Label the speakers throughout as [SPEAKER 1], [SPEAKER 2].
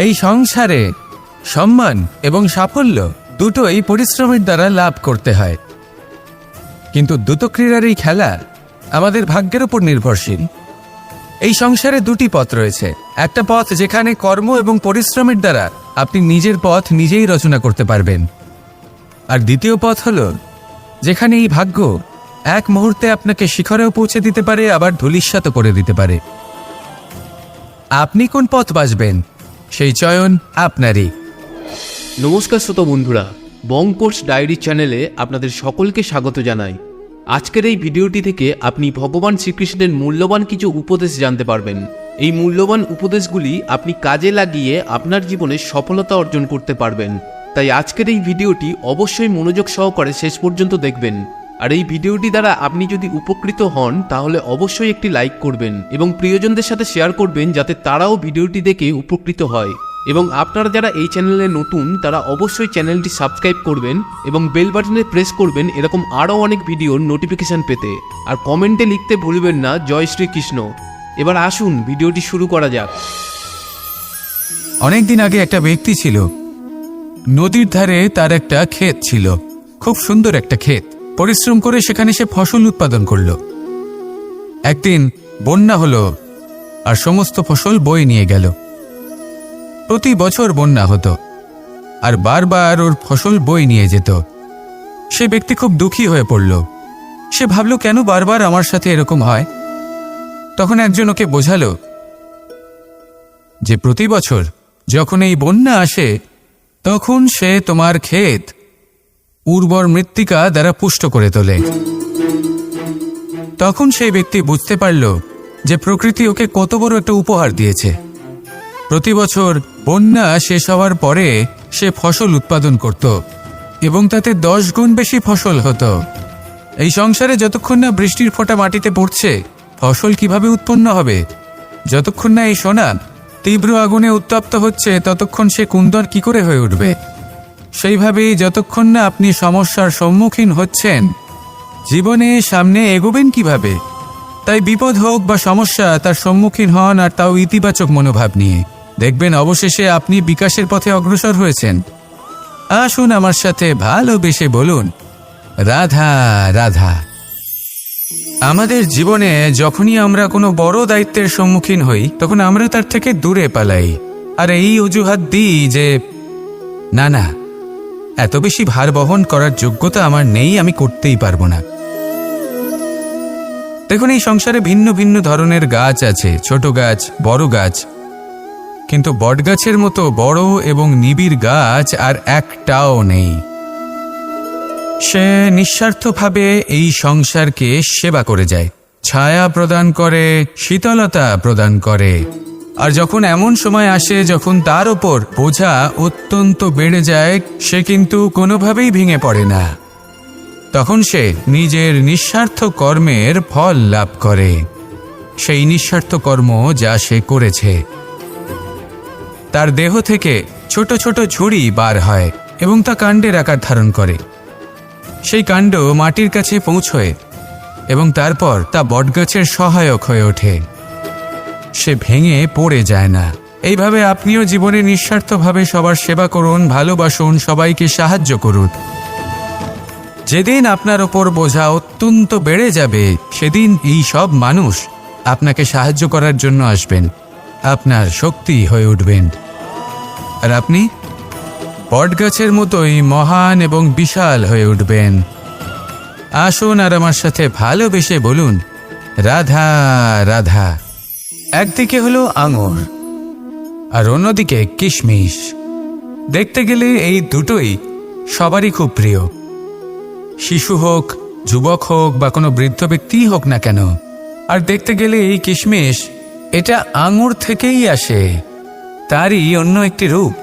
[SPEAKER 1] এই সংসারে সম্মান এবং সাফল্য দুটোই পরিশ্রমের দ্বারা লাভ করতে হয়, কিন্তু দ্রুতক্রীড়ার এই খেলা আমাদের ভাগ্যের উপর নির্ভরশীল। এই সংসারে দুটি পথ রয়েছে। একটা পথ যেখানে কর্ম এবং পরিশ্রমের দ্বারা আপনি নিজের পথ নিজেই রচনা করতে পারবেন, আর দ্বিতীয় পথ হলো যেখানে এই ভাগ্য এক মুহূর্তে আপনাকে শিখরেও পৌঁছে দিতে পারে, আবার ধূলিসাৎ করে দিতে পারে। আপনি কোন পথ বাছবেন সেই চয়ন আপনারই।
[SPEAKER 2] নমস্কার শ্রোতা বন্ধুরা, বং কোর্স ডায়েরি চ্যানেলে আপনাদের সকলকে স্বাগত জানাই। আজকের এই ভিডিওটি থেকে আপনি ভগবান শ্রীকৃষ্ণের মূল্যবান কিছু উপদেশ জানতে পারবেন। এই মূল্যবান উপদেশগুলি আপনি কাজে লাগিয়ে আপনার জীবনে সফলতা অর্জন করতে পারবেন। তাই আজকের এই ভিডিওটি অবশ্যই মনোযোগ সহকারে শেষ পর্যন্ত দেখবেন। আর এই ভিডিওটি দ্বারা আপনি যদি উপকৃত হন তাহলে অবশ্যই একটি লাইক করবেন এবং প্রিয়জনদের সাথে শেয়ার করবেন, যাতে তারাও ভিডিওটি দেখে উপকৃত হয়। এবং আপনারা যারা এই চ্যানেলে নতুন তারা অবশ্যই চ্যানেলটি সাবস্ক্রাইব করবেন এবং বেল বাটনে প্রেস করবেন এরকম আরও অনেক ভিডিওর নোটিফিকেশন পেতে। আর কমেন্টে লিখতে ভুলবেন না জয় শ্রীকৃষ্ণ। এবার আসুন ভিডিওটি শুরু করা যাক।
[SPEAKER 1] অনেকদিন আগে একটা ব্যক্তি ছিল, নদীর ধারে তার একটা ক্ষেত ছিল, খুব সুন্দর একটা ক্ষেত। পরিশ্রম করে সেখানে সে ফসল উৎপাদন করল। একদিন বন্যা হলো আর সমস্ত ফসল বয়ে নিয়ে গেল। প্রতি বছর বন্যা হতো আর বারবার ওর ফসল বয়ে নিয়ে যেত। সে ব্যক্তি খুব দুঃখী হয়ে পড়ল। সে ভাবল, কেন বারবার আমার সাথে এরকম হয়? তখন একজন ওকে বোঝালো যে প্রতি বছর যখন এই বন্যা আসে তখন সে তোমার ক্ষেত উর্বর মৃত্তিকা দ্বারা পুষ্ট করে তোলে। তখন সেই ব্যক্তি বুঝতে পারল যে প্রকৃতি ওকে কত বড় একটা উপহার দিয়েছে। প্রতি বছর বন্যা শেষ হওয়ার পরে সে ফসল উৎপাদন করত এবং তাতে 10 গুণ বেশি ফসল হতো। এই সংসারে যতক্ষণ না বৃষ্টির ফোঁটা মাটিতে পড়ছে ফসল কিভাবে উৎপন্ন হবে? যতক্ষণ না এই সোনা তীব্র আগুনে উত্তপ্ত হচ্ছে ততক্ষণ সে কুন্দর কি করে হয়ে উঠবে? সেইভাবেই যতক্ষণ না আপনি সমস্যার সম্মুখীন হচ্ছেন জীবনে সামনে এগোবেন কিভাবে? তাই বিপদ হোক বা সমস্যা, তার সম্মুখীন হন, আর তাও ইতিবাচক মনোভাব নিয়ে। দেখবেন অবশেষে আপনি বিকাশের পথে অগ্রসর হয়েছেন। আসুন আমার সাথে ভালোবেসে বলুন, রাধা রাধা। আমাদের জীবনে যখনই আমরা কোনো বড় দায়িত্বের সম্মুখীন হই তখন আমরা তার থেকে দূরে পালাই, আর এই অজুহাত দিই যে না, এত বেশি ভার বহন করার যোগ্যতা আমার নেই, আমি করতেই পারবো না। দেখুন, এই সংসারে ভিন্ন ভিন্ন ধরনের গাছ আছে, ছোট গাছ, বড় গাছ, কিন্তু বটগাছের মতো বড় এবং নিবিড় গাছ আর একটাও নেই। সে নিঃস্বার্থভাবে এই সংসারকে সেবা করে যায়, ছায়া প্রদান করে, শীতলতা প্রদান করে। আর যখন এমন সময় আসে যখন তার ওপর বোঝা অত্যন্ত বেড়ে যায়, সে কিন্তু কোনোভাবেই ভেঙে পড়ে না। তখন সে নিজের নিঃস্বার্থ কর্মের ফল লাভ করে, সেই নিঃস্বার্থ কর্ম যা সে করেছে। তার দেহ থেকে ছোট ছোট ঝুড়ি বার হয় এবং তা কাণ্ডের আকার ধারণ করে। সেই কাণ্ড মাটির কাছে পৌঁছয় এবং তারপর তা বটগাছের সহায়ক হয়ে ওঠে। সে ভেঙে পড়ে যায় না। এইভাবে আপনিও জীবনে নিঃস্বার্থভাবে সবার সেবা করুন, ভালোবাসুন, সবাইকে সাহায্য করুন। যেদিন আপনার ওপর বোঝা অত্যন্ত বেড়ে যাবে সেদিন এই সব মানুষ আপনাকে সাহায্য করার জন্য আসবেন, আপনার শক্তি হয়ে উঠবেন, আর আপনি বটগাছের মতোই মহান এবং বিশাল হয়ে উঠবেন। আসুন আর আমার সাথে ভালোবেসে বলুন, রাধা রাধা। একদিকে হলো আঙুর আর অন্যদিকে কিশমিশ। দেখতে গেলে এই দুটোই সবারই খুব প্রিয়, শিশু হোক, যুবক হোক বা কোনো বৃদ্ধ ব্যক্তিই হোক না কেন। আর দেখতে গেলে এই কিশমিশ এটা আঙুর থেকেই আসে, তারই অন্য একটি রূপ।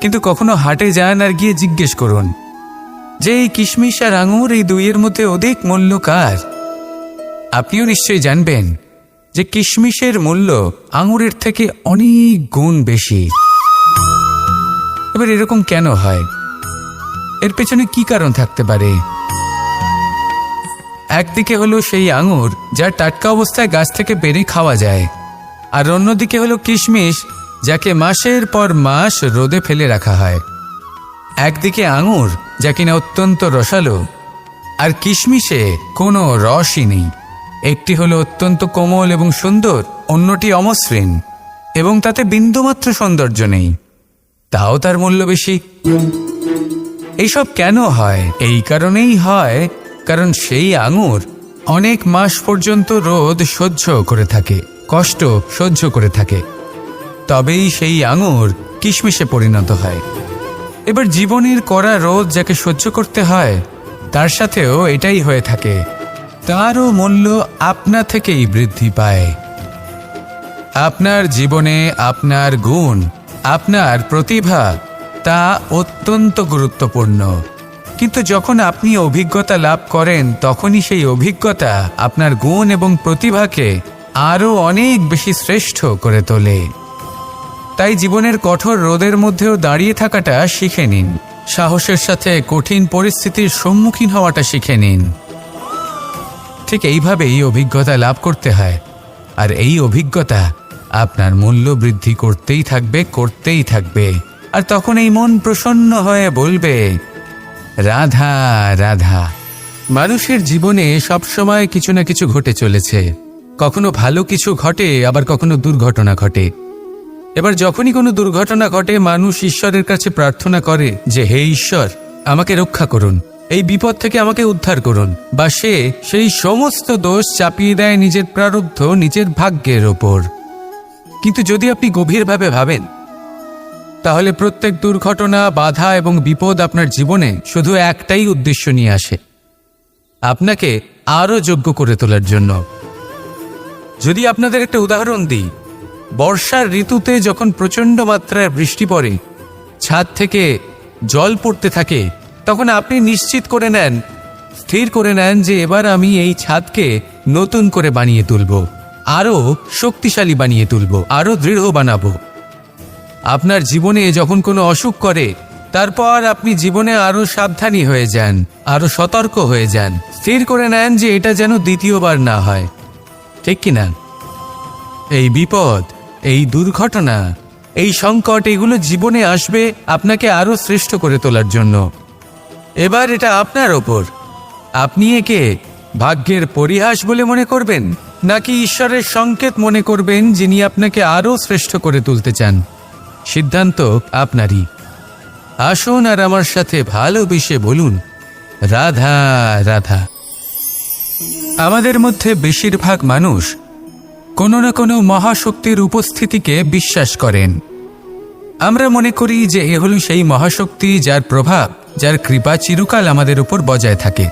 [SPEAKER 1] কিন্তু কখনো হাটে যান আর গিয়ে জিজ্ঞেস করুন যে এই কিশমিশ আর আঙুর এই দুইয়ের মধ্যে অধিক মূল্য কার? আপনিও নিশ্চয়ই জানবেন যে কিশমিশের মূল্য আঙুরের থেকে অনেক গুণ বেশি। এবার এরকম কেন হয়? এর পেছনে কি কারণ থাকতে পারে? একদিকে হলো সেই আঙুর যা টাটকা অবস্থায় গাছ থেকে পেড়ে খাওয়া যায়, আর অন্যদিকে হলো কিশমিশ যাকে মাসের পর মাস রোদে ফেলে রাখা হয়। একদিকে আঙুর, যা কিনা অত্যন্ত রসালো, আর কিশমিশে কোনো রসই নেই। একটি হলো অত্যন্ত কোমল এবং সুন্দর, অন্যটি অমসৃণ এবং তাতে বিন্দুমাত্র সৌন্দর্য নেই, তাও তার মূল্য বেশি। এইসব কেন হয়? এই কারণেই হয় কারণ সেই আঙুর অনেক মাস পর্যন্ত রোদ সহ্য করে থাকে, কষ্ট সহ্য করে থাকে, তবেই সেই আঙুর কিশমিশে পরিণত হয়। এবার জীবনের কড়া রোদ যাকে সহ্য করতে হয়, তার সাথেও এটাই হয়ে থাকে, তারও মূল্য আপনা থেকেই বৃদ্ধি পায়। আপনার জীবনে আপনার গুণ, আপনার প্রতিভা, তা অত্যন্ত গুরুত্বপূর্ণ। কিন্তু যখন আপনি অভিজ্ঞতা লাভ করেন, তখনই সেই অভিজ্ঞতা আপনার গুণ এবং প্রতিভাকে আরও অনেক বেশি শ্রেষ্ঠ করে তোলে। তাই জীবনের কঠোর রোদের মধ্যেও দাঁড়িয়ে থাকাটা শিখে নিন, সাহসের সাথে কঠিন পরিস্থিতির সম্মুখীন হওয়াটা শিখে নিন। ঠিক এইভাবেই অভিজ্ঞতা লাভ করতে হয়, আর এই অভিজ্ঞতা আপনার মূল্য বৃদ্ধি করতেই থাকবে, করতেই থাকবে। আর তখন এই মন প্রসন্ন হয়ে বলবে, রাধা রাধা। মানুষের জীবনে সবসময় কিছু না কিছু ঘটে চলেছে। কখনো ভালো কিছু ঘটে, আবার কখনো দুর্ঘটনা ঘটে। এবার যখনই কোনো দুর্ঘটনা ঘটে, মানুষ ঈশ্বরের কাছে প্রার্থনা করে যে, হে ঈশ্বর, আমাকে রক্ষা করুন, এই বিপদ থেকে আমাকে উদ্ধার করুন। বা সে সেই সমস্ত দোষ চাপিয়ে দেয় নিজের প্রারব্ধ, নিজের ভাগ্যের ওপর। কিন্তু যদি আপনি গভীরভাবে ভাবেন, তাহলে প্রত্যেক দুর্ঘটনা, বাধা এবং বিপদ আপনার জীবনে শুধু একটাই উদ্দেশ্য নিয়ে আসে, আপনাকে আরও যোগ্য করে তোলার জন্য। যদি আপনাদের একটা উদাহরণ দিই, বর্ষার ঋতুতে যখন প্রচণ্ড মাত্রায় বৃষ্টি পড়ে, ছাদ থেকে জল পড়তে থাকে, তখন আপনি নিশ্চিত করে নেন, স্থির করে নেন যে এবার আমি এই ছাদকে নতুন করে বানিয়ে তুলব, আরও শক্তিশালী বানিয়ে তুলব, আরও দৃঢ় বানাবো। আপনার জীবনে যখন কোনো অসুখ করে, তারপর আপনি জীবনে আরও সাবধানী হয়ে যান, আরও সতর্ক হয়ে যান, স্থির করে নেন যে এটা যেন দ্বিতীয়বার না হয়, ঠিক কিনা? এই বিপদ, এই দুর্ঘটনা, এই সংকট, এগুলো জীবনে আসবে আপনাকে আরও শ্রেষ্ঠ করে তোলার জন্য। এবার এটা আপনার ওপর। আপনি একে ভাগ্যের পরিহাস বলে মনে করবেন, নাকি ঈশ্বরের সংকেত মনে করবেন, যিনি আপনাকে আরও শ্রেষ্ঠ করে তুলতে চান? সিদ্ধান্ত আপনারই। আসুন আর আমার সাথে ভালোবেসে বলুন, রাধা রাধা। আমাদের মধ্যে বেশিরভাগ মানুষ কোনো না কোনো মহাশক্তির উপস্থিতিকে বিশ্বাস করেন। আমরা মনে করি যে এ হল সেই মহাশক্তি যার প্রভাব, যার কৃপা চিরকাল আমাদের উপর বজায় থাকে।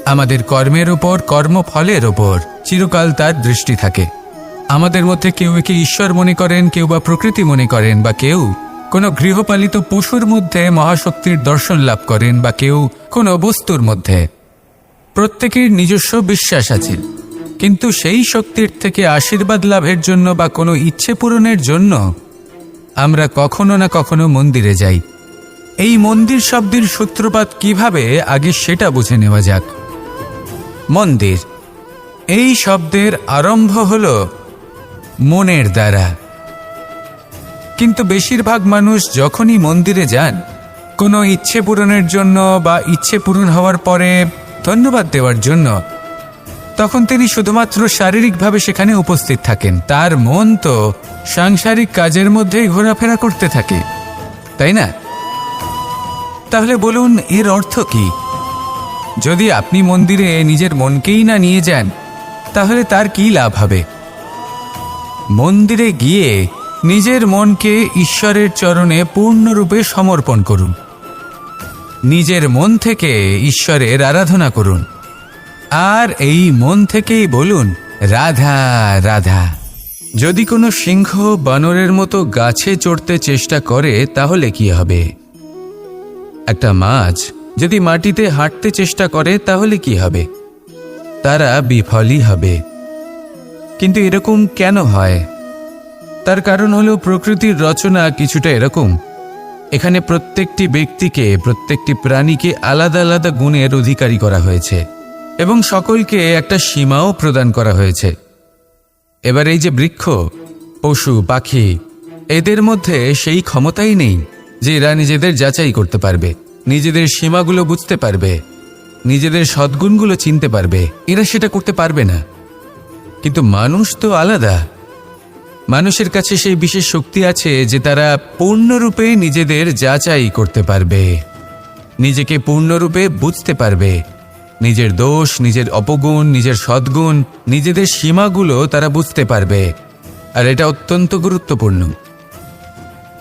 [SPEAKER 1] আমাদের কর্মের ওপর, কর্মফলের ওপর চিরকাল তার দৃষ্টি থাকে। আমাদের মধ্যে কেউ একে ঈশ্বর মনে করেন, কেউ বা প্রকৃতি মনে করেন, বা কেউ কোনো গৃহপালিত পশুর মধ্যে মহাশক্তির দর্শন লাভ করেন, বা কেউ কোনো বস্তুর মধ্যে। প্রত্যেকের নিজস্ব বিশ্বাস আছে, কিন্তু সেই শক্তির থেকে আশীর্বাদ লাভের জন্য বা কোনো ইচ্ছে পূরণের জন্য আমরা কখনো না কখনো মন্দিরে যাই। এই মন্দির শব্দের সূত্রপাত কিভাবে, আগে সেটা বুঝে নেওয়া যাক। মন্দির, এই শব্দের আরম্ভ হল মনের দ্বারা। কিন্তু বেশিরভাগ মানুষ যখনই মন্দিরে যান কোনো ইচ্ছে পূরণের জন্য বা ইচ্ছে পূরণ হওয়ার পরে ধন্যবাদ দেওয়ার জন্য, তখন তিনি শুধুমাত্র শারীরিকভাবে সেখানে উপস্থিত থাকেন। তার মন তো সাংসারিক কাজের মধ্যেই ঘোরাফেরা করতে থাকে, তাই না? তাহলে বলুন, এর অর্থ কি? যদি আপনি মন্দিরে নিজের মনকেই না নিয়ে যান, তাহলে তার কি লাভ হবে? মন্দিরে গিয়ে নিজের মনকে ঈশ্বরের চরণে পূর্ণরূপে সমর্পণ করুন। নিজের মন থেকে ঈশ্বরের আরাধনা করুন, আর এই মন থেকেই বলুন, রাধা রাধা। যদি কোনো সিংহ বানরের মতো গাছে চড়তে চেষ্টা করে, তাহলে কি হবে? একটা মাছ যদি মাটিতে হাঁটতে চেষ্টা করে, তাহলে কি হবে? তারা বিফলই হবে। কিন্তু এরকম কেন হয়? তার কারণ হলো প্রকৃতির রচনা কিছুটা এরকম। এখানে প্রত্যেকটি ব্যক্তিকে, প্রত্যেকটি প্রাণীকে আলাদা আলাদা গুণের অধিকারী করা হয়েছে এবং সকলকে একটা সীমাও প্রদান করা হয়েছে। এবার এই যে বৃক্ষ, পশু, পাখি, এদের মধ্যে সেই ক্ষমতাই নেই যে এরা নিজেদের যাচাই করতে পারবে, নিজেদের সীমাগুলো বুঝতে পারবে, নিজেদের সদ্গুণগুলো চিনতে পারবে। এরা সেটা করতে পারবে না। কিন্তু মানুষ তো আলাদা। মানুষের কাছে সেই বিশেষ শক্তি আছে যে তারা পূর্ণরূপে নিজেদের যাচাই করতে পারবে, নিজেকে পূর্ণরূপে বুঝতে পারবে, নিজের দোষ, নিজের অপগুণ, নিজের সদ্গুণ, নিজেদের সীমাগুলো তারা বুঝতে পারবে। আর এটা অত্যন্ত গুরুত্বপূর্ণ।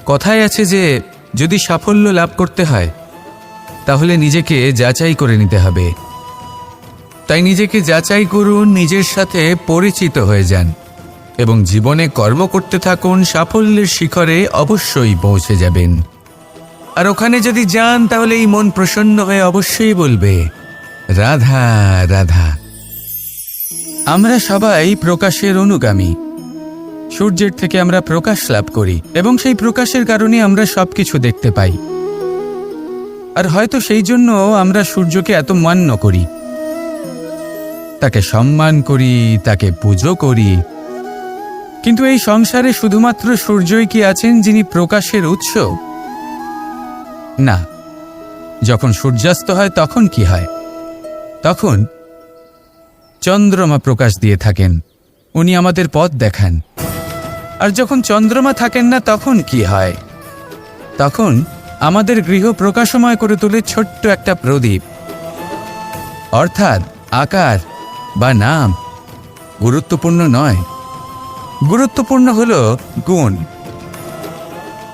[SPEAKER 1] কথায় আছে যে যদি সাফল্য লাভ করতে হয় তাহলে নিজেকে যাচাই করে নিতে হবে। তাই নিজেকে যাচাই করুন, নিজের সাথে পরিচিত হয়ে যান এবং জীবনে কর্ম করতে থাকুন। সাফল্যের শিখরে অবশ্যই পৌঁছে যাবেন। আর ওখানে যদি যান তাহলে এই মন প্রসন্ন হয়ে অবশ্যই বলবে, রাধা রাধা। আমরা সবাই প্রকাশের অনুগামী। সূর্যের থেকে আমরা প্রকাশ লাভ করি এবং সেই প্রকাশের কারণে আমরা সবকিছু দেখতে পাই। আর হয়তো সেই জন্য আমরা সূর্যকে এত মান্য করি, তাকে সম্মান করি, তাকে পুজো করি। কিন্তু এই সংসারে শুধুমাত্র সূর্যই কি আছেন যিনি প্রকাশের উৎস? না। যখন সূর্যাস্ত হয় তখন কি হয়? তখন চন্দ্রমা প্রকাশ দিয়ে থাকেন, উনি আমাদের পথ দেখান। আর যখন চন্দ্রমা থাকেন না তখন কি হয়? তখন আমাদের গৃহ প্রকাশময় করে তোলে ছোট্ট একটা প্রদীপ। অর্থাৎ আকার বা নাম গুরুত্বপূর্ণ নয়, গুরুত্বপূর্ণ হলো গুণ।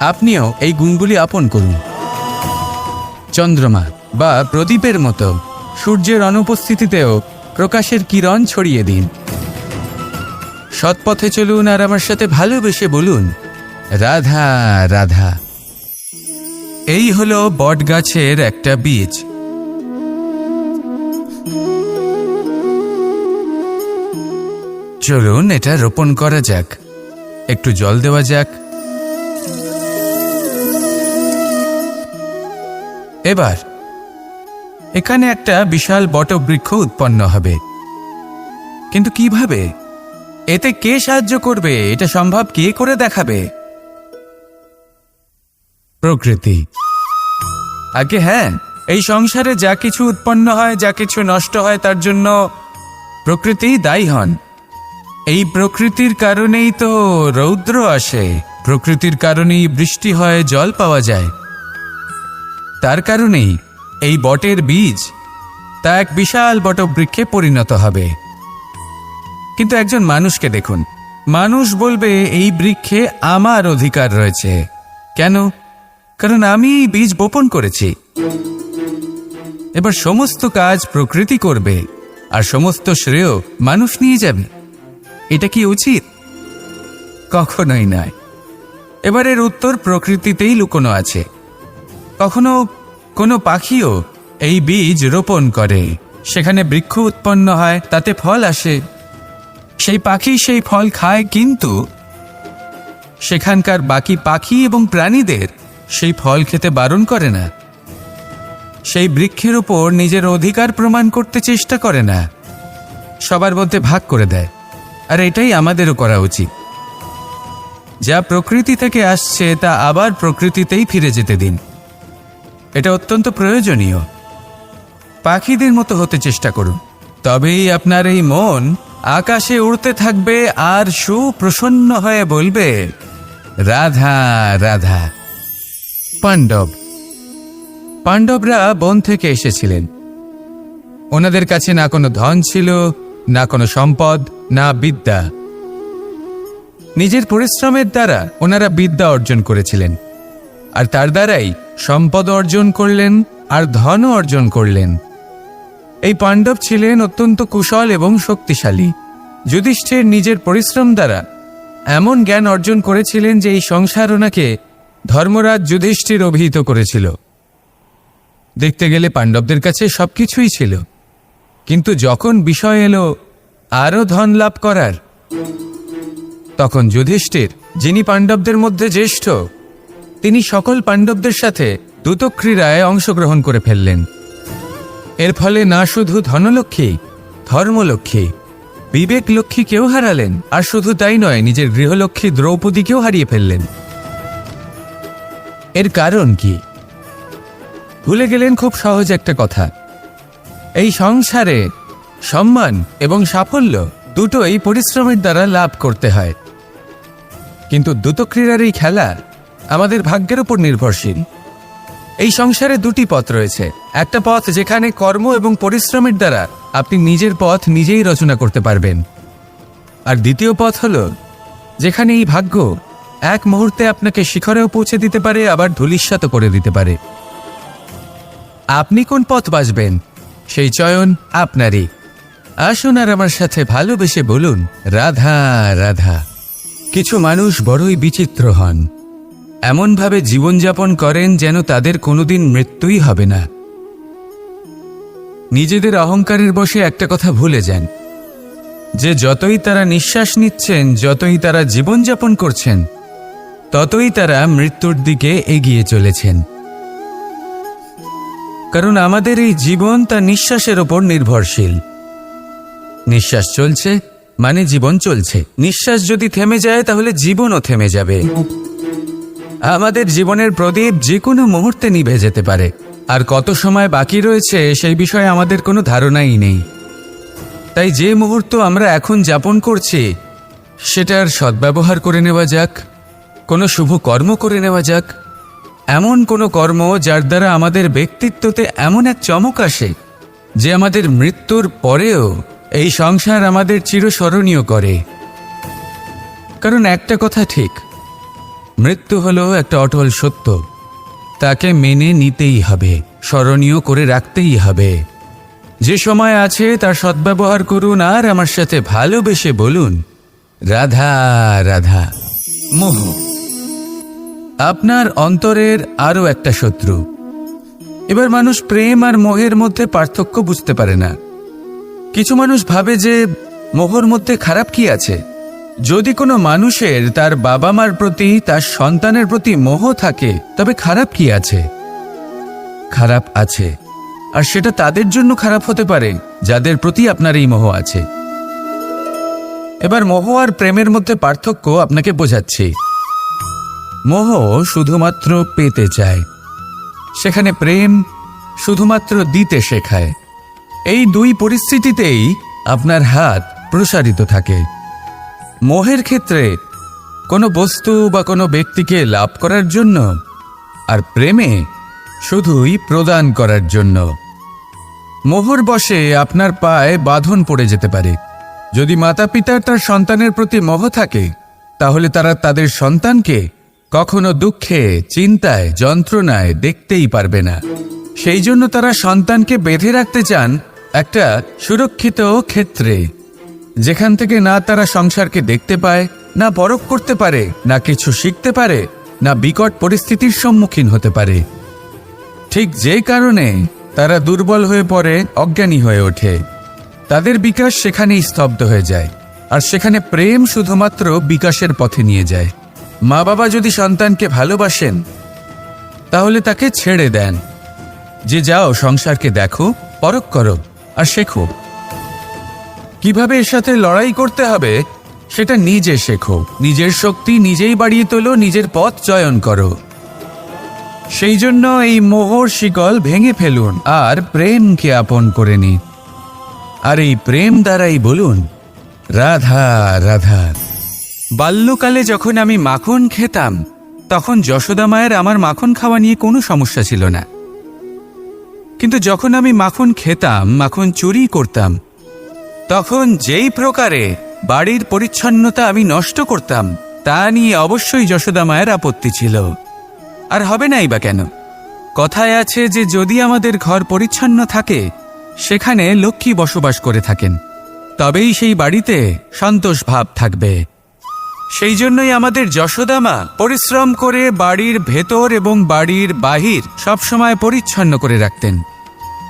[SPEAKER 1] আপনিও এই গুণগুলি আপন করুন। চন্দ্রমা বা প্রদীপের মতো সূর্যের অনুপস্থিতিতেও প্রকাশের কিরণ ছড়িয়ে দিন। সৎপথে চলুন আর আমার সাথে ভালোবেসে বলুন, রাধা রাধা। এই হলো বটগাছের একটা বীজ। চলুন এটা রোপণ করা যাক, একটু জল দেওয়া যাক। এবার এখানে একটা বিশাল বটবৃক্ষ উৎপন্ন হবে। কিন্তু কিভাবে? এতে কে সাহায্য করবে? এটা সম্ভব কে করে দেখাবে? প্রকৃতি। আগে হ্যাঁ, এই সংসারে যা কিছু উৎপন্ন হয়, যা কিছু নষ্ট হয়, তার জন্য প্রকৃতি দায়ী হন। এই প্রকৃতির কারণেই তো রৌদ্র আসে, প্রকৃতির কারণেই বৃষ্টি হয়, জল পাওয়া যায়। তার কারণেই এই বটের বীজ তা এক বিশাল বটবৃক্ষে পরিণত হবে। কিন্তু একজন মানুষকে দেখুন, মানুষ বলবে এই বৃক্ষে আমার অধিকার রয়েছে। কেন? কারণ আমি এই বীজ বপন করেছি। এবার সমস্ত কাজ প্রকৃতি করবে আর সমস্ত শ্রেয় মানুষ নিয়ে যাবে। এটা কি উচিত? কখনোই নয়। এবারের উত্তর প্রকৃতিতেই লুকোনো আছে। কখনো কোনো পাখিও এই বীজ রোপণ করে, সেখানে বৃক্ষ উৎপন্ন হয়, তাতে ফল আসে। সেই পাখি সেই ফল খায়, কিন্তু সেখানকার বাকি পাখি এবং প্রাণীদের সেই ফল খেতে বারণ করে না। সেই বৃক্ষের উপর নিজের অধিকার প্রমাণ করতে চেষ্টা করে না, সবার মধ্যে ভাগ করে দেয়। আর এটাই আমাদেরও করা উচিত। যা প্রকৃতি থেকে আসছে তা আবার প্রকৃতিতেই ফিরে যেতে দিন। এটা অত্যন্ত প্রয়োজনীয়। পাখিদের মতো হতে চেষ্টা করুন, তবেই আপনার এই মন আকাশে উড়তে থাকবে আর সুপ্রসন্ন হয়ে বলবে, রাধা রাধা। পাণ্ডবরা বন থেকে এসেছিলেন। ওনাদের কাছে না কোনো ধন ছিল, না কোনো সম্পদ, না বিদ্যা। নিজের পরিশ্রমের দ্বারা ওনারা বিদ্যা অর্জন করেছিলেন, আর তার দ্বারাই সম্পদ অর্জন করলেন আর ধনও অর্জন করলেন। এই পাণ্ডব ছিলেন অত্যন্ত কুশল এবং শক্তিশালী। যুধিষ্ঠির নিজের পরিশ্রম দ্বারা এমন জ্ঞান অর্জন করেছিলেন যে এই সংসার ওনাকে ধর্মরাজ যুধিষ্ঠির অভিহিত করেছিল। দেখতে গেলে পাণ্ডবদের কাছে সবকিছুই ছিল, কিন্তু যখন বিষয় এলো আরও ধন লাভ করার, তখন যুধিষ্ঠির, যিনি পাণ্ডবদের মধ্যে জ্যেষ্ঠ, তিনি সকল পাণ্ডবদের সাথে দ্যুতক্রীড়ায় অংশগ্রহণ করে ফেললেন। এর ফলে না শুধু ধনলক্ষ্মী, ধর্মলক্ষ্মী, বিবেক লক্ষ্মীকেও হারালেন, আর শুধু তাই নয়, নিজের গৃহলক্ষ্মী দ্রৌপদীকেও হারিয়ে ফেললেন। এর কারণ কি? ভুলে গেলেন খুব সহজ একটা কথা। এই সংসারে সম্মান এবং সাফল্য দুটোই পরিশ্রমের দ্বারা লাভ করতে হয়, কিন্তু দ্রুতক্রীড়ার এই খেলা আমাদের ভাগ্যের উপর নির্ভরশীল। এই সংসারে দুটি পথ রয়েছে। একটা পথ যেখানে কর্ম এবং পরিশ্রমের দ্বারা আপনি নিজের পথ নিজেই রচনা করতে পারবেন, আর দ্বিতীয় পথ হলো যেখানে এই ভাগ্য এক মুহূর্তে আপনাকে শিখরেও পৌঁছে দিতে পারে, আবার ধূলিসাৎ করে দিতে পারে। আপনি কোন পথ বাছবেন সেই চয়ন আপনারই। আসুন আর আমার সাথে ভালোবেসে বলুন, রাধা রাধা। কিছু মানুষ বড়ই বিচিত্র হন, এমনভাবে জীবনযাপন করেন যেন তাদের কোনোদিন মৃত্যুই হবে না। নিজেদের অহংকারের বশে একটা কথা ভুলে যান, যে যতই তারা নিঃশ্বাস নিচ্ছেন, যতই তারা জীবনযাপন করছেন, ততই তারা মৃত্যুর দিকে এগিয়ে চলেছেন। কারণ আমাদের এই জীবন তা নিঃশ্বাসের ওপর নির্ভরশীল। নিঃশ্বাস চলছে মানে জীবন চলছে। নিঃশ্বাস যদি থেমে যায় তাহলে জীবনও থেমে যাবে। আমাদের জীবনের প্রদীপ যে কোনো মুহূর্তে নিভে যেতে পারে, আর কত সময় বাকি রয়েছে সেই বিষয়ে আমাদের কোনো ধারণাই নেই। তাই যে মুহূর্ত আমরা এখন যাপন করছি সেটার সদ্ব্যবহার করে নেওয়া যাক, কোনো শুভ কর্ম করে নেওয়া যাক, এমন কোনো কর্ম যার দ্বারা আমাদের ব্যক্তিত্বতে এমন এক চমক আসে যে আমাদের মৃত্যুর পরেও এই সংসার আমাদের চিরস্মরণীয় করে। কারণ একটা কথা ঠিক, মৃত্যু হলো একটা অটল সত্য, তাকে মেনে নিতেই হবে, স্মরণীয় করে রাখতেই হবে। যে সময় আছে তার সদ্ব্যবহার করুন, আর আমার সাথে ভালোবেসে বলুন, রাধা রাধা। মোহ আপনার অন্তরের আরও একটা শত্রু। এবার মানুষ প্রেম আর মোহের মধ্যে পার্থক্য বুঝতে পারে না। কিছু মানুষ ভাবে যে মোহর মধ্যে খারাপ কি আছে। যদি কোনো মানুষের তার বাবা মার প্রতি, তার সন্তানের প্রতি মোহ থাকে, তবে খারাপ কি আছে? খারাপ আছে, আর সেটা তাদের জন্য খারাপ হতে পারে যাদের প্রতি আপনার এই মোহ আছে। এবার মোহ আর প্রেমের মধ্যে পার্থক্য আপনাকে বোঝাচ্ছি। মোহ শুধুমাত্র পেতে চায়, সেখানে প্রেম শুধুমাত্র দিতে শেখায়। এই দুই পরিস্থিতিতেই আপনার হাত প্রসারিত থাকে। মোহের ক্ষেত্রে কোনো বস্তু বা কোনো ব্যক্তিকে লাভ করার জন্য, আর প্রেমে শুধুই প্রদান করার জন্য। মোহর বশে আপনার পায়ে বাঁধন পড়ে যেতে পারে। যদি মাতা পিতার তার সন্তানের প্রতি মোহ থাকে, তাহলে তারা তাদের সন্তানকে কখনো দুঃখে, চিন্তায়, যন্ত্রণায় দেখতেই পারবে না। সেই জন্য তারা সন্তানকে বেঁধে রাখতে চান একটা সুরক্ষিত ক্ষেত্রে, যেখান থেকে না তারা সংসারকে দেখতে পায়, না পরখ করতে পারে, না কিছু শিখতে পারে, না বিকট পরিস্থিতির সম্মুখীন হতে পারে। ঠিক যে কারণে তারা দুর্বল হয়ে পড়ে, অজ্ঞানী হয়ে ওঠে। তাদের বিকাশ সেখানেই স্তব্ধ হয়ে যায়, আর সেখানে প্রেম শুধুমাত্র বিকাশের পথে নিয়ে যায়। মা বাবা যদি সন্তানকে ভালোবাসেন, তাহলে তাকে ছেড়ে দেন, যে যাও সংসারকে দেখো, পরখ করো আর শেখো। কিভাবে এর সাথে লড়াই করতে হবে সেটা নিজে শেখো। নিজের শক্তি নিজেই বাড়িয়ে তোলো, নিজের পথ চয়ন করো। সেই জন্য এই মোহর শিকল ভেঙে ফেলুন আর প্রেমকে আপন করে নিন। আর এই প্রেম দ্বারাই বলুন, রাধা রাধা। বাল্যকালে যখন আমি মাখন খেতাম, তখন যশোদা মায়ের আমার মাখন খাওয়া নিয়ে কোনো সমস্যা ছিল না। কিন্তু যখন আমি মাখন খেতাম, মাখন চুরি করতাম, তখন যেই প্রকারে বাড়ির পরিচ্ছন্নতা আমি নষ্ট করতাম, তা নিয়ে অবশ্যই যশোদা মায়ের আপত্তি ছিল। আর হবে নাই বা কেন? কথায় আছে যে যদি আমাদের ঘর পরিচ্ছন্ন থাকে, সেখানে লক্ষ্মী বসবাস করে থাকেন, তবেই সেই বাড়িতে সন্তোষ ভাব থাকবে। সেই জন্যই আমাদের যশোদা মা পরিশ্রম করে বাড়ির ভেতর এবং বাড়ির বাহির সবসময় পরিচ্ছন্ন করে রাখতেন।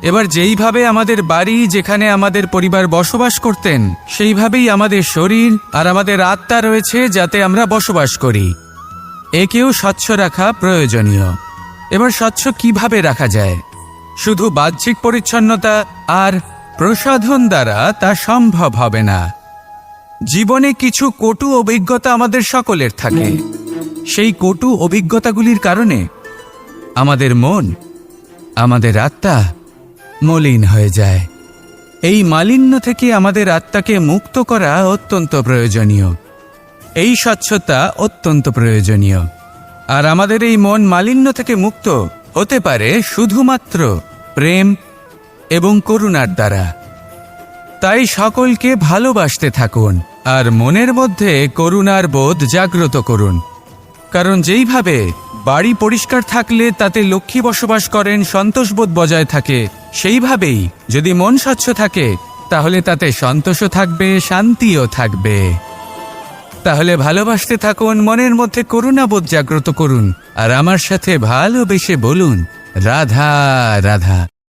[SPEAKER 1] এবার যেইভাবে আমাদের বাড়ি, যেখানে আমাদের পরিবার বসবাস করতেন, সেইভাবেই আমাদের শরীর আর আমাদের আত্মা রয়েছে, যাতে আমরা বসবাস করি। একেও স্বচ্ছ রাখা প্রয়োজনীয়। এবার স্বচ্ছ কিভাবে রাখা যায়? শুধু বাহ্যিক পরিচ্ছন্নতা আর প্রসাধন দ্বারা তা সম্ভব হবে না। জীবনে কিছু কটু অভিজ্ঞতা আমাদের সকলের থাকে। সেই কটু অভিজ্ঞতাগুলির কারণে আমাদের মন, আমাদের আত্মা মলিন হয়ে যায়। এই মালিন্য থেকে আমাদের আত্মাকে মুক্ত করা অত্যন্ত প্রয়োজনীয়। এই স্বচ্ছতা অত্যন্ত প্রয়োজনীয়। আর আমাদের এই মন মালিন্য থেকে মুক্ত হতে পারে শুধুমাত্র প্রেম এবং করুণার দ্বারা। তাই সকলকে ভালোবাসতে থাকুন আর মনের মধ্যে করুণার বোধ জাগ্রত করুন। কারণ যেইভাবে বাড়ি পরিষ্কার থাকলে তাতে লক্ষ্মী বসবাস করেন, সন্তোষবোধ বজায় থাকে, সেইভাবেই যদি মন স্বচ্ছ থাকে তাহলে তাতে সন্তোষও থাকবে, শান্তিও থাকবে। তাহলে ভালোবাসতে থাকুন, মনের মধ্যে করুণাবোধ জাগ্রত করুন আর আমার সাথে ভালোবেসে বলুন রাধা রাধা।